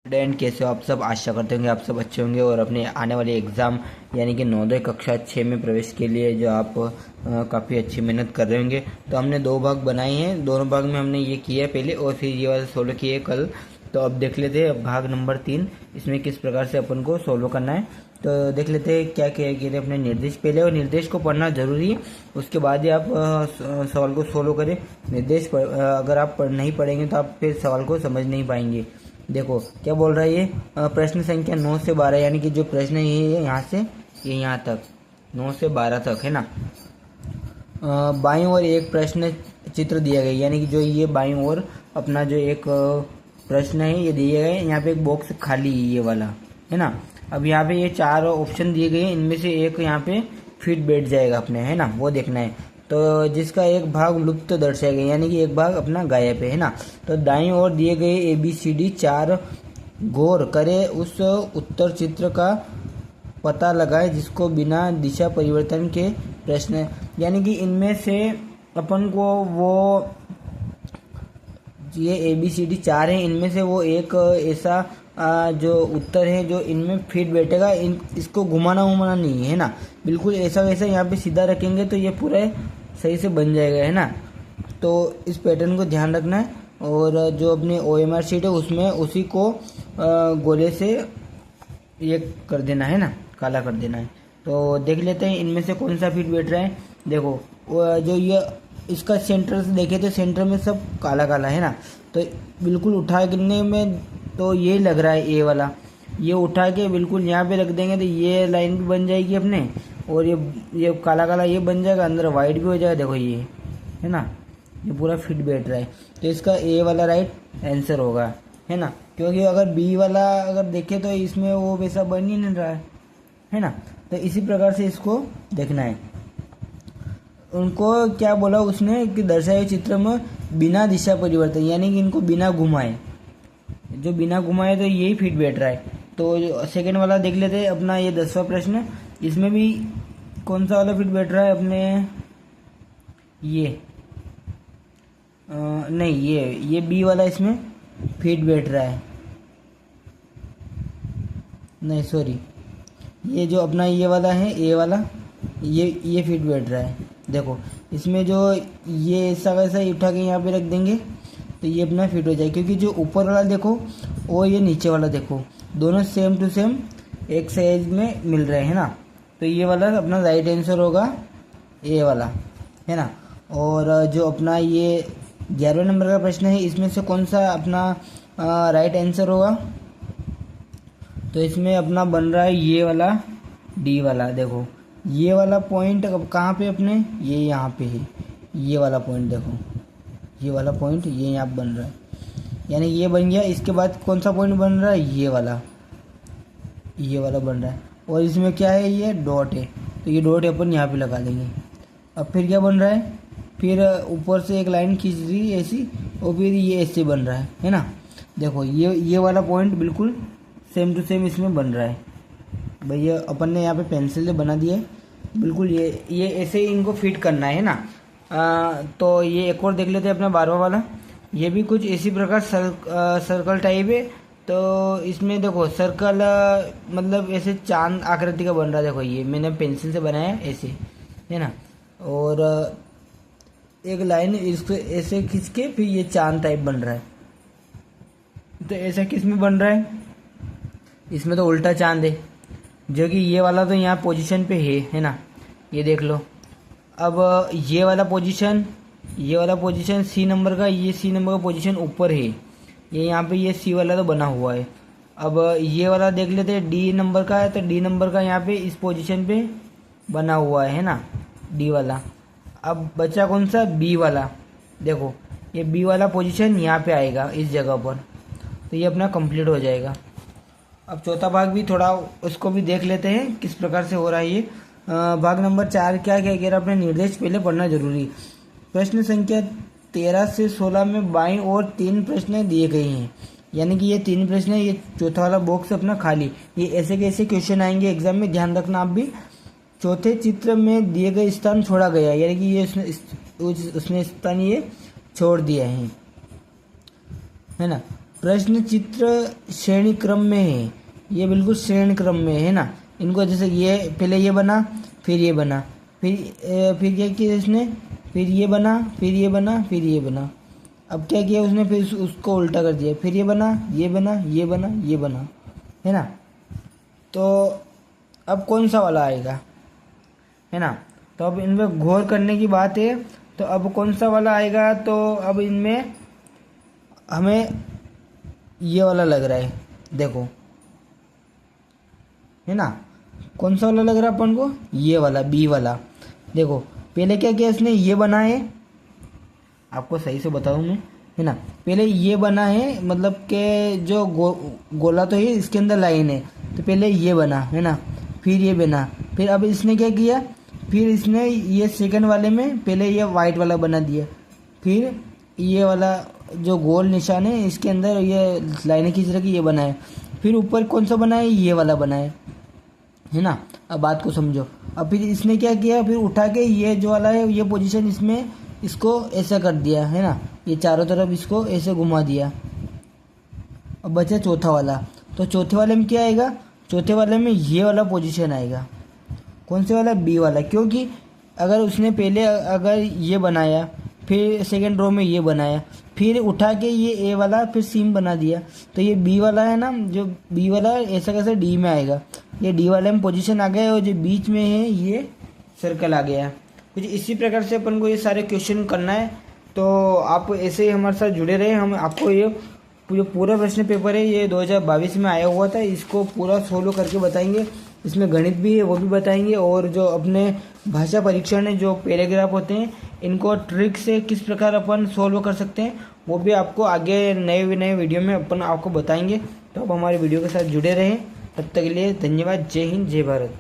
Student कैसे हो आप सब। आशा करते होंगे आप सब अच्छे होंगे और अपने आने वाले एग्ज़ाम यानी कि नवोदय कक्षा 6 में प्रवेश के लिए जो आप काफ़ी अच्छी मेहनत कर रहे होंगे। तो हमने 2 भाग बनाए हैं, दोनों भाग में हमने ये किया है पहले और फिर ये वाला सोल्व किए कल। तो अब देख लेते हैं भाग नंबर 3, इसमें किस प्रकार से अपन को सोल्व करना है। तो देख लेते हैं क्या क्या किए थे अपने निर्देश पहले, और निर्देश को पढ़ना जरूरी है, उसके बाद ही आप सवाल को सोल्व करें। निर्देश अगर आप नहीं पढ़ेंगे तो आप फिर सवाल को समझ नहीं पाएंगे। देखो क्या बोल रहा है ये, प्रश्न संख्या 9 से 12 यानी कि जो प्रश्न है ये यहाँ से ये यहाँ तक 9 से 12 तक है ना। बाईं ओर एक प्रश्न चित्र दिया गया, यानी कि जो ये बाईं ओर अपना जो एक प्रश्न है ये दिए गए। यहाँ पे एक बॉक्स खाली है ये वाला है ना। अब यहाँ पे ये 4 ऑप्शन दिए गए हैं, इनमें से एक यहाँ पे फिट बैठ जाएगा अपने, है ना, वो देखना है। तो जिसका एक भाग लुप्त दर्शाया गया यानी कि एक भाग अपना गायब है ना। तो दाईं ओर दिए गए ABCD 4 गौर करें, उस उत्तर चित्र का पता लगाएं जिसको बिना दिशा परिवर्तन के प्रश्न, यानी कि इनमें से अपन को वो ये ABCD 4 है, इनमें से वो एक ऐसा जो उत्तर है जो इनमें फिट बैठेगा। इसको घुमाना नहीं है ना, बिल्कुल ऐसा वैसा यहाँ पे सीधा रखेंगे तो ये पूरा सही से बन जाएगा, है ना। तो इस पैटर्न को ध्यान रखना है, और जो अपनी OMR शीट है उसमें उसी को गोले से ये कर देना है ना, काला कर देना है। तो देख लेते हैं इनमें से कौन सा फिट बैठ रहा है। देखो जो ये इसका सेंटर से देखे तो सेंटर में सब काला काला है ना, तो बिल्कुल उठा गिरने में तो ये लग रहा है ए वाला। ये उठा के बिल्कुल यहाँ पे रख देंगे तो ये लाइन भी बन जाएगी अपने, और ये काला काला ये बन जाएगा, अंदर वाइट भी हो जाएगा। देखो ये है ना, ये पूरा फिट बैठ रहा है। तो इसका ए वाला राइट आंसर होगा, है ना, क्योंकि अगर बी वाला अगर देखे तो इसमें वो वैसा बन ही नहीं रहा है ना। तो इसी प्रकार से इसको देखना है। उनको क्या बोला उसने कि दर्शाए चित्र में बिना दिशा परिवर्तन, यानी कि इनको बिना घुमाए, जो बिना घुमाए तो यही फिट बैठ रहा है। तो सेकंड वाला देख लेते हैं अपना, ये 10वां प्रश्न, इसमें भी कौन सा वाला फिट बैठ रहा है अपने, ये नहीं ये बी वाला इसमें फिट बैठ रहा है, नहीं सॉरी, ये जो अपना ये वाला है ए वाला, ये फिट बैठ रहा है। देखो इसमें जो ये ऐसा वैसा उठा के यहाँ पे रख देंगे तो ये अपना फिट हो जाए, क्योंकि जो ऊपर वाला देखो और ये नीचे वाला देखो दोनों सेम टू सेम एक साइज में मिल रहे हैं ना। तो ये वाला अपना राइट आंसर होगा ए वाला, है ना। और जो अपना ये 11वें नंबर का प्रश्न है, इसमें से कौन सा अपना राइट आंसर होगा। तो इसमें अपना बन रहा है ये वाला डी वाला। देखो ये वाला पॉइंट कहाँ पे अपने, ये यहाँ पे है, ये वाला पॉइंट देखो, ये वाला पॉइंट ये यहाँ बन रहा है, यानी ये बन गया। इसके बाद कौन सा पॉइंट बन रहा है, ये वाला बन रहा है। और इसमें क्या है, ये डॉट है, तो ये डॉट अपन यहाँ पे लगा देंगे। अब फिर क्या बन रहा है, फिर ऊपर से एक लाइन खींच रही है ऐसी, और फिर ये ऐसे बन रहा है ना। देखो ये वाला पॉइंट बिल्कुल सेम टू सेम इसमें बन रहा है। भैया अपन ने यहाँ पे पेंसिल से बना दिया है बिल्कुल, ये ऐसे ही इनको फिट करना है ना। तो ये एक और देख लेते हैं अपना 12वां वाला। ये भी कुछ इसी प्रकार सर्कल टाइप है। तो इसमें देखो सर्कल मतलब ऐसे चांद आकृति का बन रहा है। देखो ये मैंने पेंसिल से बनाया ऐसे, है ना। और एक लाइन इसको ऐसे खींच के फिर ये चांद टाइप बन रहा है। तो ऐसा किस में बन रहा है, इसमें तो उल्टा चांद है, जो कि ये वाला तो यहाँ पोजीशन पे है ना, ये देख लो। अब ये वाला पोजीशन सी नंबर का, ये सी नंबर का पोजीशन ऊपर है, ये यहाँ पे ये सी वाला तो बना हुआ है। अब ये वाला देख लेते हैं डी नंबर का है, तो डी नंबर का यहाँ पे इस पोजीशन पे बना हुआ है ना, डी वाला। अब बचा कौन सा, बी वाला। देखो ये बी वाला पोजीशन यहाँ पे आएगा इस जगह पर, तो ये अपना कंप्लीट हो जाएगा। अब चौथा भाग भी थोड़ा उसको भी देख लेते हैं किस प्रकार से हो रहा है ये। भाग नंबर 4 क्या कह रहा है, अपने निर्देश पहले पढ़ना जरूरी। प्रश्न संख्या 13 से 16 में बाईं ओर 3 प्रश्न दिए गए हैं, यानी कि ये 3 प्रश्न है, ये चौथा वाला बॉक्स अपना खाली। ये ऐसे कैसे क्वेश्चन आएंगे एग्जाम में, ध्यान रखना आप भी। चौथे चित्र में दिए गए स्थान छोड़ा गया, यानी कि ये उसने स्थान ये छोड़ दिया है ना। प्रश्न चित्र श्रेणी क्रम में है, ये बिल्कुल श्रेणी क्रम में है ना। इनको जैसे ये पहले ये बना, फिर ये बना, फिर क्या किया इसने, फिर ये बना, फिर ये बना, फिर ये बना। अब क्या किया उसने, फिर उसको उल्टा कर दिया, फिर ये बना, ये बना, ये बना, ये बना, है ना। तो अब कौन सा वाला आएगा, है ना। तो अब इनमें गौर करने की बात है। तो अब कौन सा वाला आएगा, तो अब इनमें हमें ये वाला लग रहा है, देखो, है ना। कौन सा वाला लग रहा है अपन को, ये वाला, बी वाला। देखो पहले क्या किया इसने, ये बना है, आपको सही से बताऊं मैं, है ना। पहले ये बना है, मतलब कि जो गोला तो है, इसके अंदर लाइन है, तो पहले ये बना, है ना, फिर ये बना, फिर अब इसने क्या किया, फिर इसने ये सेकंड वाले में पहले ये वाइट वाला बना दिया, फिर ये वाला जो गोल निशान है इसके अंदर ये लाइनें खींच रखी, ये बनाए, फिर ऊपर कौन सा बनाए, ये वाला बनाए, है ना। अब बात को समझो। अब फिर इसने क्या किया, फिर उठा के ये जो वाला है ये पोजीशन इसमें इसको ऐसा कर दिया, है ना, ये चारों तरफ इसको ऐसे घुमा दिया। अब बचा चौथा वाला, तो चौथे वाले में क्या आएगा, चौथे वाले में ये वाला पोजीशन आएगा। कौन से वाला, बी वाला, क्योंकि अगर उसने पहले अगर ये बनाया, फिर सेकंड रो में ये बनाया, फिर उठा के ये ए वाला फिर सीम बना दिया, तो ये बी वाला है ना, जो बी वाला ऐसा कैसे डी में आएगा, ये डी वाले में पोजीशन आ गया, और जो बीच में है ये सर्कल आ गया। कुछ इसी प्रकार से अपन को ये सारे क्वेश्चन करना है। तो आप ऐसे ही हमारे साथ जुड़े रहे, हम आपको ये जो पूरा प्रश्न पेपर है ये 2022 में आया हुआ था, इसको पूरा सोल्व करके बताएंगे। इसमें गणित भी है वो भी बताएंगे, और जो अपने भाषा परीक्षण है जो पैराग्राफ होते हैं इनको ट्रिक से किस प्रकार अपन सोल्व कर सकते हैं वो भी आपको आगे नए वीडियो में अपन आपको बताएंगे। तो आप हमारे वीडियो के साथ जुड़े रहें। तब तक के लिए धन्यवाद। जय हिंद, जय भारत।